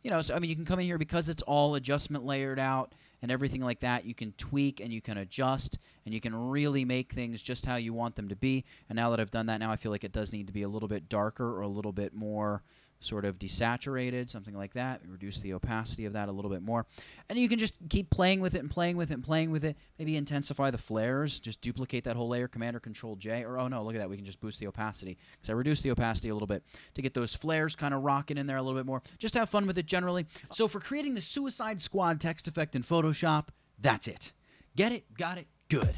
So I mean, you can come in here because it's all adjustment layered out and everything like that. You can tweak and you can adjust and you can really make things just how you want them to be. And now that I've done that, now I feel like it does need to be a little bit darker or a little bit more sort of desaturated, something like that. Reduce the opacity of that a little bit more. And you can just keep playing with it and playing with it and playing with it. Maybe intensify the flares. Just duplicate that whole layer, Command or Control J. Or, oh no, look at that. We can just boost the opacity. Because I reduced the opacity a little bit to get those flares kind of rocking in there a little bit more. Just have fun with it generally. So for creating the Suicide Squad text effect in Photoshop, that's it. Get it? Got it? Good.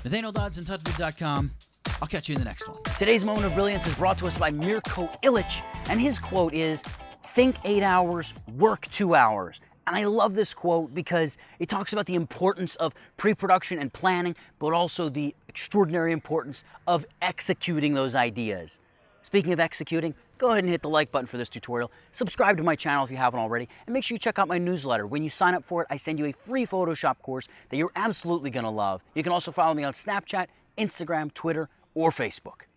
Nathaniel Dodds, Intouchvid.com. I'll catch you in the next one. Today's moment of brilliance is brought to us by Mirko Ilic, and his quote is, "Think 8 hours, work 2 hours." And I love this quote because it talks about the importance of pre-production and planning, but also the extraordinary importance of executing those ideas. Speaking of executing, go ahead and hit the like button for this tutorial. Subscribe to my channel if you haven't already, and make sure you check out my newsletter. When you sign up for it, I send you a free Photoshop course that you're absolutely going to love. You can also follow me on Snapchat, Instagram, Twitter, or Facebook.